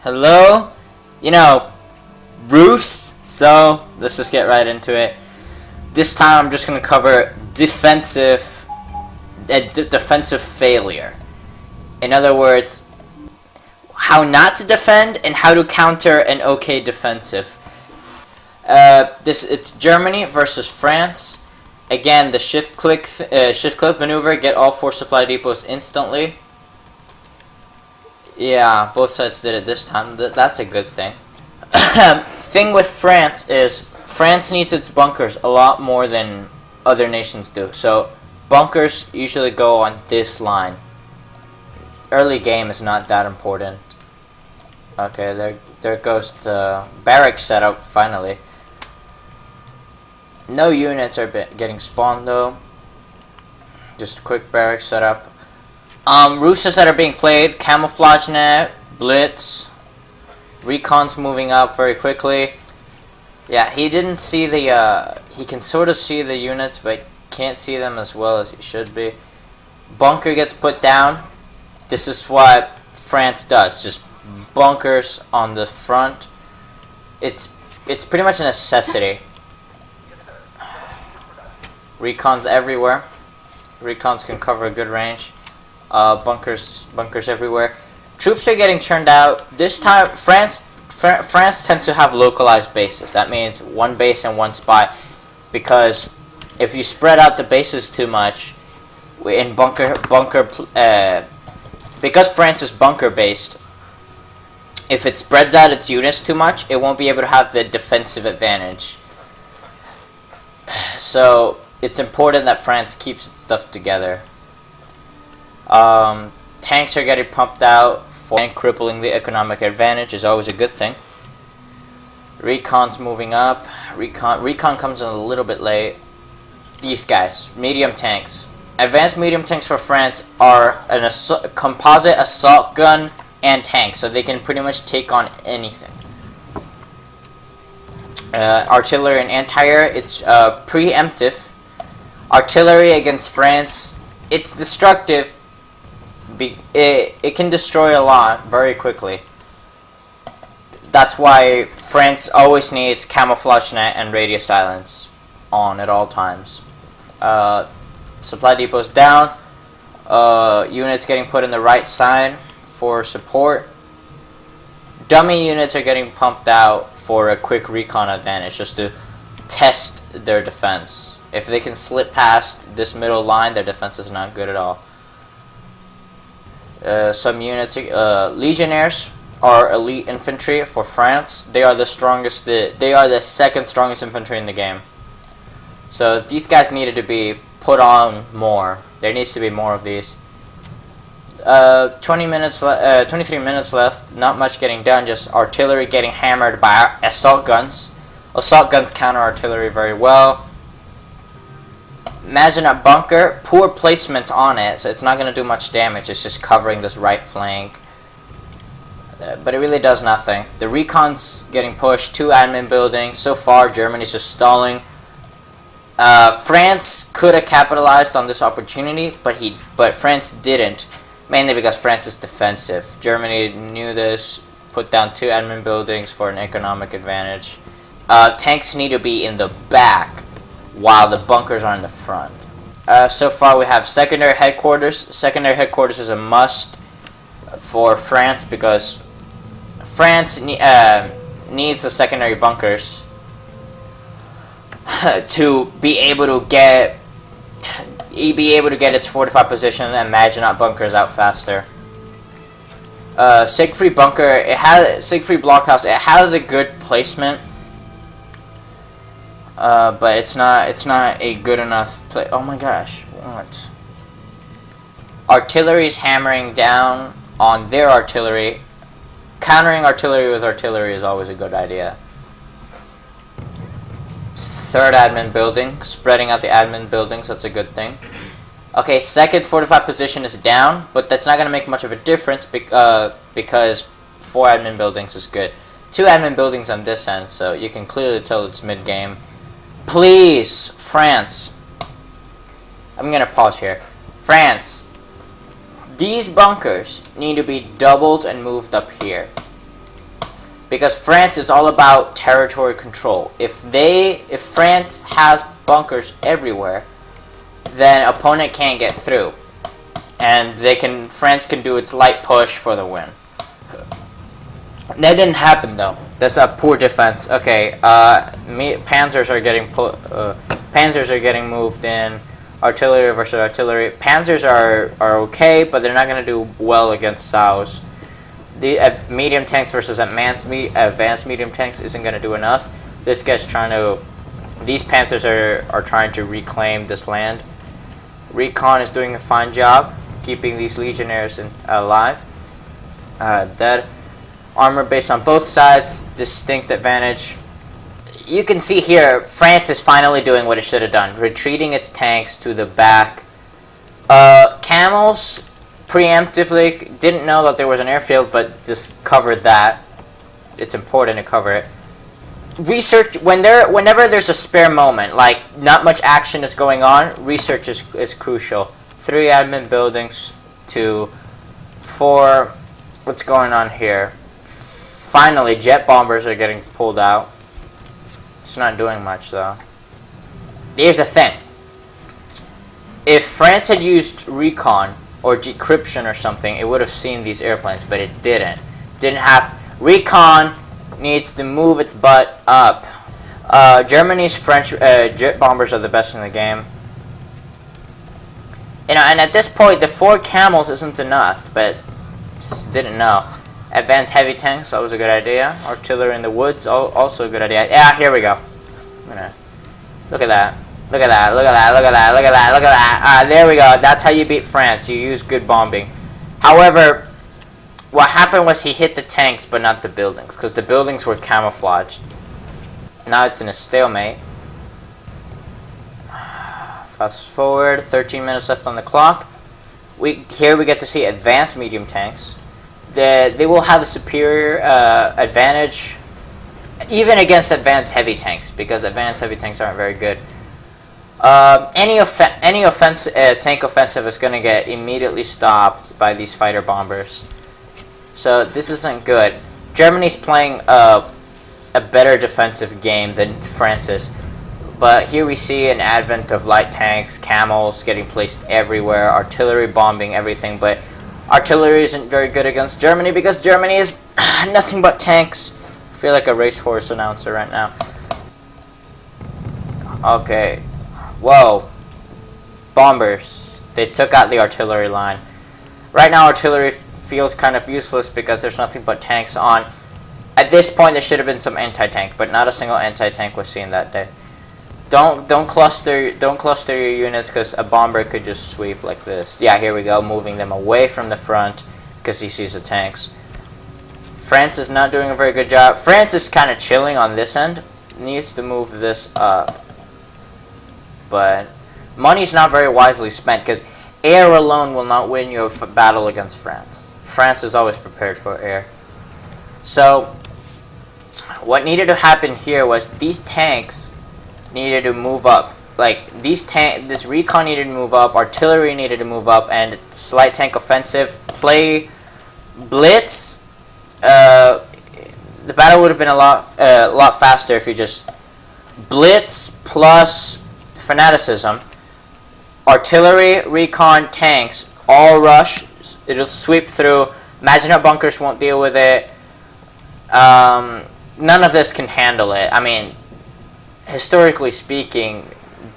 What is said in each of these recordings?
Hello? You know, R.U.S.E. So, let's just get right into it. This time I'm just going to cover defensive failure. In other words, how not to defend and how to counter an okay defensive. It's Germany versus France. Again, the shift click maneuver, get all 4 supply depots instantly. Yeah, both sides did it this time. That's a good thing. Thing with France is France needs its bunkers a lot more than other nations do. So bunkers usually go on this line. Early game is not that important. Okay, there goes the barrack setup finally. No units are getting spawned though. Just a quick barrack setup. Roosters that are being played, camouflage net, blitz, recon's moving up very quickly. Yeah, he didn't see the, he can sort of see the units, but can't see them as well as he should be. Bunker gets put down. This is what France does, just bunkers on the front. It's pretty much a necessity. Recons everywhere. Recons can cover a good range. Bunkers everywhere. Troops are getting churned out. This time, France tends to have localized bases. That means one base and one spot. Because if you spread out the bases too much, because France is bunker based, if it spreads out its units too much, it won't be able to have the defensive advantage. So it's important that France keeps its stuff together. Tanks are getting pumped out and crippling the economic advantage is always a good thing. Recon's moving up. Recon comes in a little bit late. These guys, medium tanks. Advanced medium tanks for France are an composite assault gun and tank, so they can pretty much take on anything. Artillery and anti-air, it's preemptive. Artillery against France, it's destructive. It can destroy a lot very quickly. That's why France always needs camouflage net and radio silence on at all times. Supply depots down. Units getting put in the right side for support. Dummy units are getting pumped out for a quick recon advantage, just to test their defense. If they can slip past this middle line, their defense is not good at all. Some units, legionnaires are elite infantry for France. They are the strongest. They are the second strongest infantry in the game. So these guys needed to be put on more. There needs to be more of these. 23 minutes left. Not much getting done. Just artillery getting hammered by assault guns. Assault guns counter artillery very well. Imagine a bunker, poor placement on it, so it's not going to do much damage. It's just covering this right flank. But it really does nothing. The recon's getting pushed, 2 admin buildings. So far, Germany's just stalling. France could have capitalized on this opportunity, but France didn't. Mainly because France is defensive. Germany knew this, put down 2 admin buildings for an economic advantage. Tanks need to be in the back, while the bunkers are in the front. So far we have secondary headquarters. Secondary headquarters is a must for France because France needs the secondary bunkers to be able to get its fortified position and Maginot bunkers out faster. Siegfried bunker, Siegfried blockhouse, it has a good placement. But it's not a good enough play. Oh my gosh, what? Artillery's hammering down on their artillery. Countering artillery with artillery is always a good idea. 3rd admin building, spreading out the admin buildings, that's a good thing. Okay, 2nd fortified position is down, but that's not going to make much of a difference because 4 admin buildings is good. 2 admin buildings on this end, so you can clearly tell it's mid-game. Please, France. I'm gonna pause here. France. These bunkers need to be doubled and moved up here. because France is all about territory control. If France has bunkers everywhere, then opponent can't get through, and France can do its light push for the win. That didn't happen though. That's a poor defense. Okay, panzers are getting moved in. Artillery versus artillery. Panzers are okay, but they're not gonna do well against SAUs. The medium tanks versus advanced medium tanks isn't gonna do enough. This guy's trying to. These panzers are trying to reclaim this land. Recon is doing a fine job keeping these legionnaires alive. Dead. Armor based on both sides, distinct advantage. You can see here, France is finally doing what it should have done, retreating its tanks to the back. Camels, preemptively, didn't know that there was an airfield, but just covered that. It's important to cover it. Research, whenever there's a spare moment, like not much action is going on, research is crucial. 3 admin buildings to 4, what's going on here? Finally, jet bombers are getting pulled out. It's not doing much though. Here's the thing. If France had used recon or decryption or something, it would have seen these airplanes, but it didn't. Didn't have recon. Needs to move its butt up. Germany's French jet bombers are the best in the game. You know, and at this point, the 4 camels isn't enough, but didn't know. Advanced heavy tanks, that was a good idea. Artillery in the woods, also a good idea. Yeah, here we go. Look at that. Look at that. Look at that. Look at that. Look at that. Look at that. There we go. That's how you beat France. You use good bombing. However, what happened was he hit the tanks, but not the buildings, because the buildings were camouflaged. Now it's in a stalemate. Fast forward. 13 minutes left on the clock. Here we get to see advanced medium tanks. They will have a superior advantage even against advanced heavy tanks, because advanced heavy tanks aren't very good. Any tank offensive is going to get immediately stopped by these fighter bombers. So this isn't good. Germany's playing a better defensive game than France is. But here we see an advent of light tanks, camels getting placed everywhere, artillery bombing everything, but artillery isn't very good against Germany because Germany is nothing but tanks. I feel like a racehorse announcer right now. Okay. Whoa. Bombers. They took out the artillery line. Right now artillery feels kind of useless because there's nothing but tanks on. At this point there should have been some anti-tank, but not a single anti-tank was seen that day. Don't cluster your units, because a bomber could just sweep like this. Yeah, here we go, moving them away from the front because he sees the tanks. France is not doing a very good job. France is kind of chilling on this end. Needs to move this up. But money's not very wisely spent, because air alone will not win you a battle against France. France is always prepared for air. So what needed to happen here was these tanks needed to move up. Like this recon needed to move up, artillery needed to move up, and slight tank offensive. Play blitz. The battle would have been a lot faster if you just blitz plus fanaticism, artillery, recon, tanks, all rush. It'll sweep through. Maginot bunkers won't deal with it. None of this can handle it. I mean, historically speaking,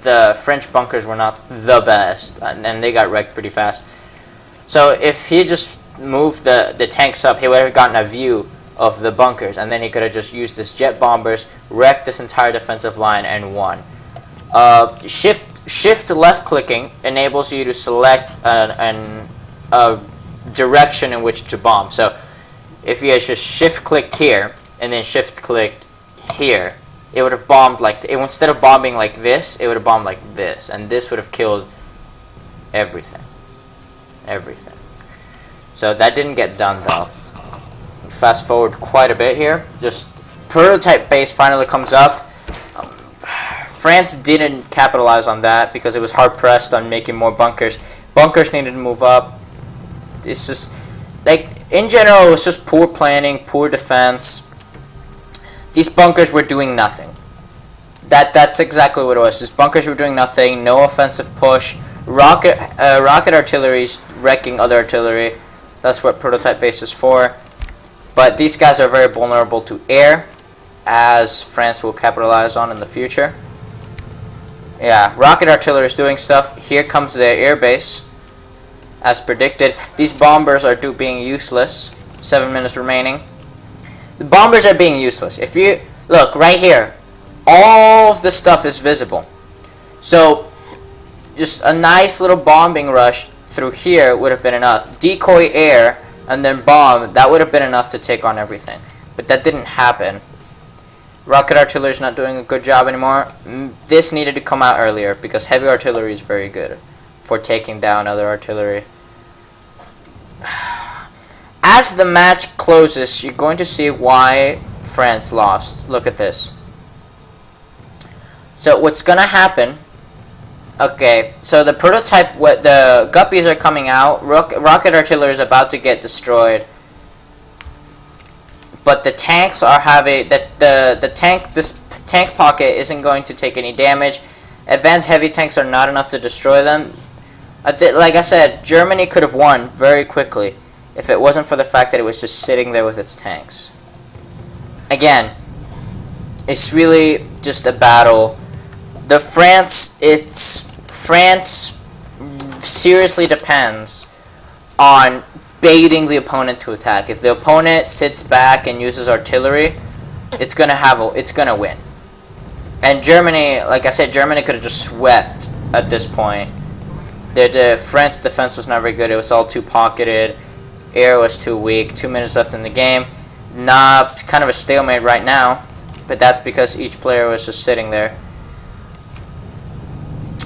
the French bunkers were not the best, and they got wrecked pretty fast. So if he just moved the tanks up, he would have gotten a view of the bunkers, and then he could have just used his jet bombers, wrecked this entire defensive line, and won. Shift left clicking enables you to select a direction in which to bomb. So if you had just shift clicked here and then shift clicked here, it would have bombed like instead of bombing like this, it would have bombed like this, and this would have killed everything. So that didn't get done though. Fast forward quite a bit here. Just prototype base finally comes up. France didn't capitalize on that because it was hard pressed on making more bunkers. Bunkers needed to move up. It's just like in general, it was just poor planning, poor defense. These bunkers were doing nothing. That's exactly what it was. These bunkers were doing nothing. No offensive push. Rocket artillery's wrecking other artillery. That's what prototype base is for. But these guys are very vulnerable to air, as France will capitalize on in the future. Yeah, rocket artillery is doing stuff. Here comes the air base. As predicted, these bombers are being useless. 7 minutes remaining. The bombers are being useless. If you look right here, all of the stuff is visible. So just a nice little bombing rush through here would have been enough. Decoy air and then bomb, that would have been enough to take on everything. But that didn't happen. Rocket artillery is not doing a good job anymore. This needed to come out earlier because heavy artillery is very good for taking down other artillery. As the match closes, you're going to see why France lost. Look at this. So what's gonna happen? Okay, so the prototype, the guppies are coming out. Rocket artillery is about to get destroyed, but the tanks are having this tank pocket isn't going to take any damage. Advanced heavy tanks are not enough to destroy them. Like I said, Germany could have won very quickly if it wasn't for the fact that it was just sitting there with its tanks. Again, it's really just a battle. France seriously depends on baiting the opponent to attack. If the opponent sits back and uses artillery, it's gonna win. And Germany, like I said, Germany could have just swept at this point. The France defense was not very good. It was all too pocketed. Air was too weak. 2 minutes left in the game. Kind of a stalemate right now, but that's because each player was just sitting there.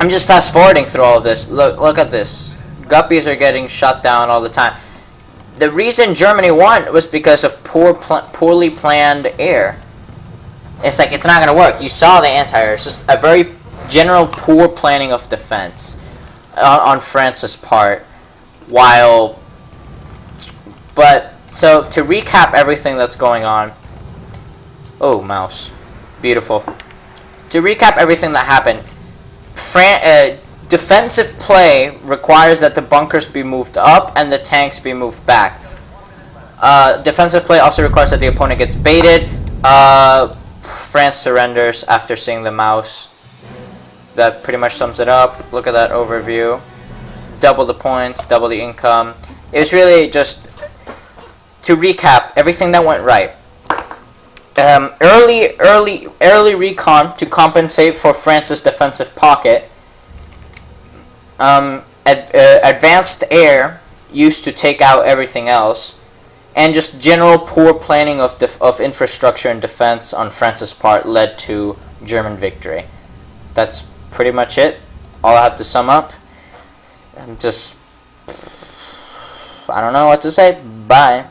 I'm just fast forwarding through all of this. Look at this. Guppies are getting shot down all the time. The reason Germany won was because of poorly planned air. It's like it's not going to work. You saw the anti-air. It's just a very general poor planning of defense on France's part. So to recap everything that's going on. Oh, mouse. Beautiful. To recap everything that happened. Defensive play requires that the bunkers be moved up and the tanks be moved back. Defensive play also requires that the opponent gets baited. France surrenders after seeing the mouse. That pretty much sums it up. Look at that overview. Double the points, double the income. It was really just to recap everything that went right. Early recon to compensate for France's defensive pocket. Advanced air used to take out everything else, and just general poor planning of infrastructure and defense on France's part led to German victory. That's pretty much it. All I have to sum up. I don't know what to say. Bye.